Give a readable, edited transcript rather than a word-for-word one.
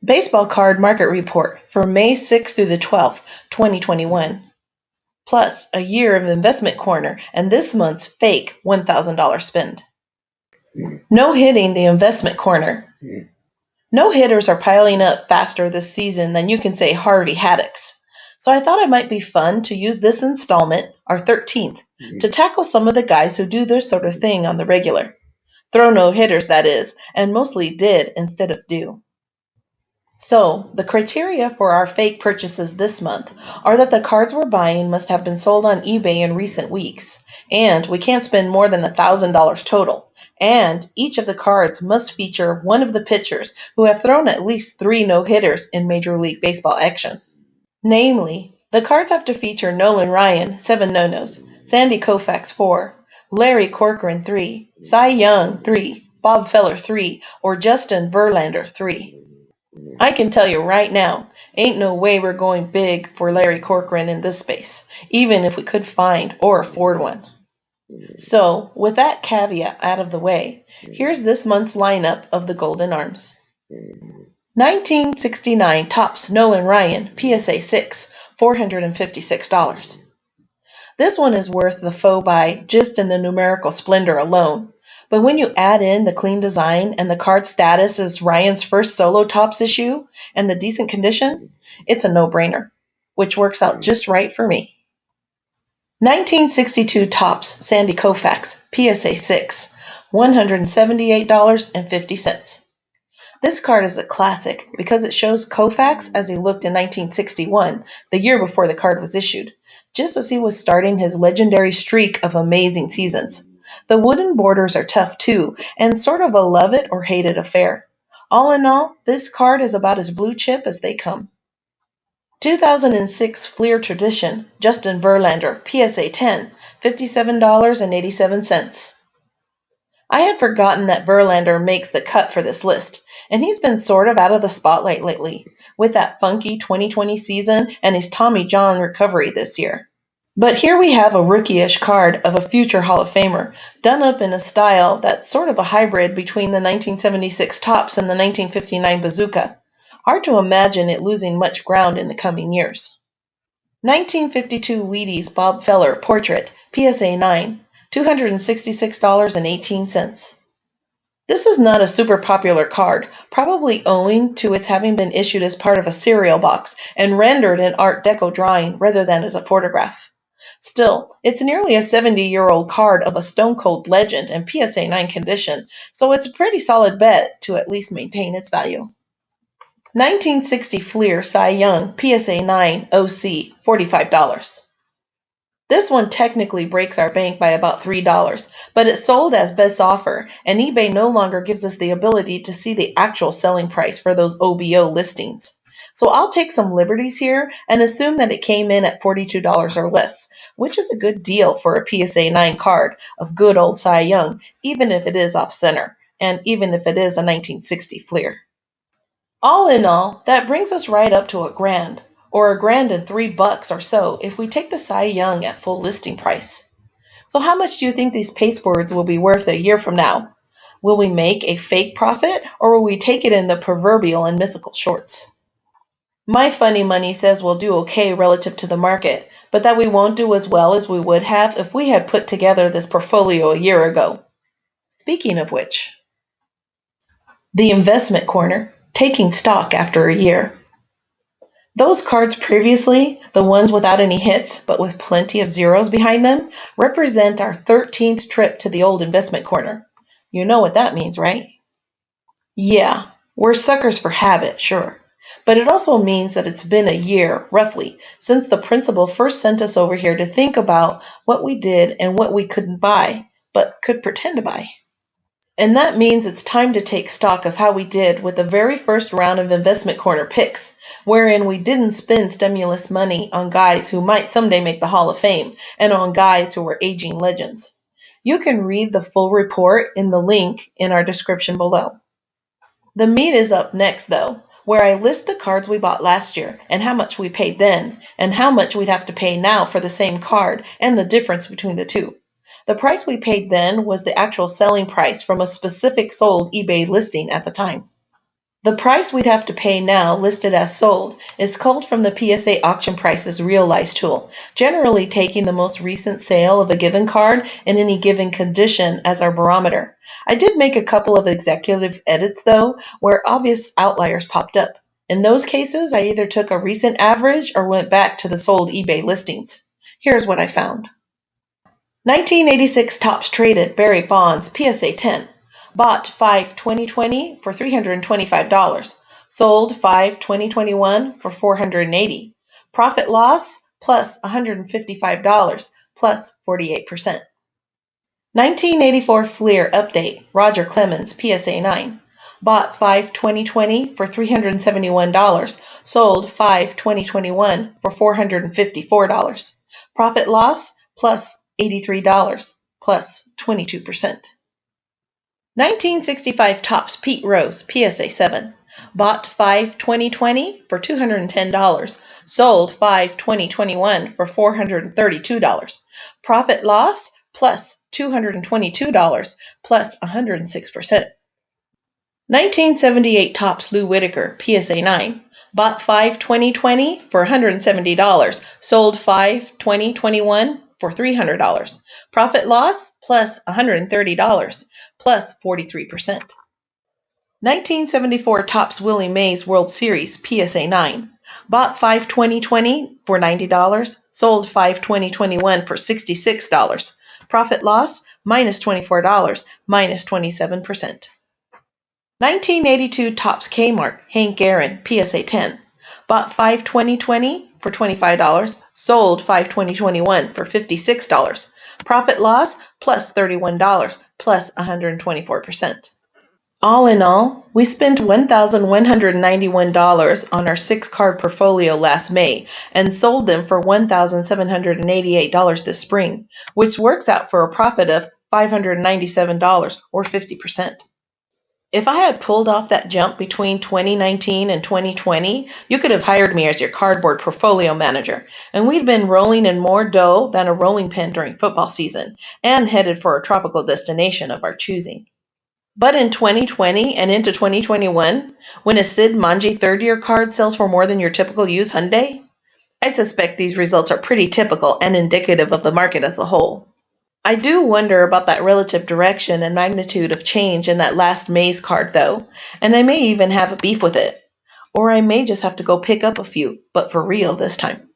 Baseball card market report for May 6th through the 12th, 2021. Plus a year of investment corner and this month's fake $1,000 spend. No hitting the investment corner. No hitters are piling up faster this season than you can say Harvey Haddocks. So I thought it might be fun to use this installment, our 13th, to tackle some of the guys who do this sort of thing on the regular. Throw no hitters, that is, and mostly did instead of do. So, the criteria for our fake purchases this month are that the cards we're buying must have been sold on eBay in recent weeks, and we can't spend more than $1,000 total, and each of the cards must feature one of the pitchers who have thrown at least 3 no-hitters in Major League Baseball action. Namely, the cards have to feature Nolan Ryan, 7 no-nos, Sandy Koufax, 4, Larry Corcoran, 3, Cy Young, 3, Bob Feller, 3, or Justin Verlander, 3. I can tell you right now, ain't no way we're going big for Larry Corcoran in this space, even if we could find or afford one. So, with that caveat out of the way, here's this month's lineup of the Golden Arms. 1969 Topps Nolan Ryan, PSA 6, $456. This one is worth the faux buy just in the numerical splendor alone. But when you add in the clean design and the card status as Ryan's first solo Topps issue and the decent condition, it's a no-brainer, which works out just right for me. 1962 Topps Sandy Koufax, PSA 6, $178.50. This card is a classic because it shows Koufax as he looked in 1961, the year before the card was issued, just as he was starting his legendary streak of amazing seasons. The wooden borders are tough too, and sort of a love it or hate it affair. All in all, this card is about as blue chip as they come. 2006 Fleer Tradition, Justin Verlander, PSA 10, $57.87. I had forgotten that Verlander makes the cut for this list, and he's been sort of out of the spotlight lately, with that funky 2020 season and his Tommy John recovery this year. But here we have a rookie-ish card of a future Hall of Famer, done up in a style that's sort of a hybrid between the 1976 Topps and the 1959 Bazooka. Hard to imagine it losing much ground in the coming years. 1952 Wheaties Bob Feller Portrait, PSA 9, $266.18. This is not a super popular card, probably owing to its having been issued as part of a cereal box and rendered in Art Deco drawing rather than as a photograph. Still, it's nearly a 70-year-old card of a stone-cold legend and PSA 9 condition, so it's a pretty solid bet to at least maintain its value. 1960 Fleer Cy Young, PSA 9, OC, $45. This one technically breaks our bank by about $3, but it's sold as best offer, and eBay no longer gives us the ability to see the actual selling price for those OBO listings. So I'll take some liberties here and assume that it came in at $42 or less, which is a good deal for a PSA 9 card of good old Cy Young, even if it is off-center, and even if it is a 1960 Fleer. All in all, that brings us right up to $1,000, or $1,003 or so if we take the Cy Young at full listing price. So how much do you think these pasteboards will be worth a year from now? Will we make a fake profit, or will we take it in the proverbial and mythical shorts? My funny money says we'll do okay relative to the market, but that we won't do as well as we would have if we had put together this portfolio a year ago. Speaking of which, the investment corner, taking stock after a year. Those cards previously, the ones without any hits but with plenty of zeros behind them, represent our 13th trip to the old investment corner. You know what that means, right? Yeah, we're suckers for habit, sure. But it also means that it's been a year, roughly, since the principal first sent us over here to think about what we did and what we couldn't buy, but could pretend to buy. And that means it's time to take stock of how we did with the very first round of investment corner picks, wherein we didn't spend stimulus money on guys who might someday make the Hall of Fame and on guys who were aging legends. You can read the full report in the link in our description below. The meat is up next, though, where I list the cards we bought last year and how much we paid then and how much we'd have to pay now for the same card and the difference between the two. The price we paid then was the actual selling price from a specific sold eBay listing at the time. The price we'd have to pay now, listed as sold, is culled from the PSA Auction Prices Realize tool, generally taking the most recent sale of a given card in any given condition as our barometer. I did make a couple of executive edits, though, where obvious outliers popped up. In those cases, I either took a recent average or went back to the sold eBay listings. Here's what I found. 1986 Topps Traded Barry Bonds PSA 10. Bought 5/2020 for $325. Sold 5/2021 for $480. Profit loss plus $155 plus 48%. 1984 Fleer Update Roger Clemens PSA 9. Bought 5/2020 for $371. Sold 5/2021 for $454. Profit loss plus $83 plus 22%. 1965 Topps Pete Rose PSA 7. Bought 5/2020 for $210. Sold 5/2021 for $432. Profit loss plus $222 plus 106%. 1978 Topps Lou Whitaker PSA 9. Bought 5/2020 for $170. Sold 5/2021 for $300. Profit loss plus $130 plus 43%. 1974 Topps Willie Mays World Series PSA 9. Bought 5/2020 for $90. Sold 5/2021 for $66. Profit loss minus $24 minus 27%. 1982 Topps Kmart Hank Aaron PSA 10. Bought 5/2020 for $25. Sold 5/2021 for $56. Profit loss plus $31 plus 124%. All in all, we spent $1,191 on our 6-card portfolio last May and sold them for $1,788 this spring, which works out for a profit of $597 or 50%. If I had pulled off that jump between 2019 and 2020, you could have hired me as your cardboard portfolio manager, and we'd been rolling in more dough than a rolling pin during football season, and headed for a tropical destination of our choosing. But in 2020 and into 2021, when a Sid Manji third-year card sells for more than your typical used Hyundai, I suspect these results are pretty typical and indicative of the market as a whole. I do wonder about that relative direction and magnitude of change in that last May's card, though, and I may even have a beef with it. Or I may just have to go pick up a few, but for real this time.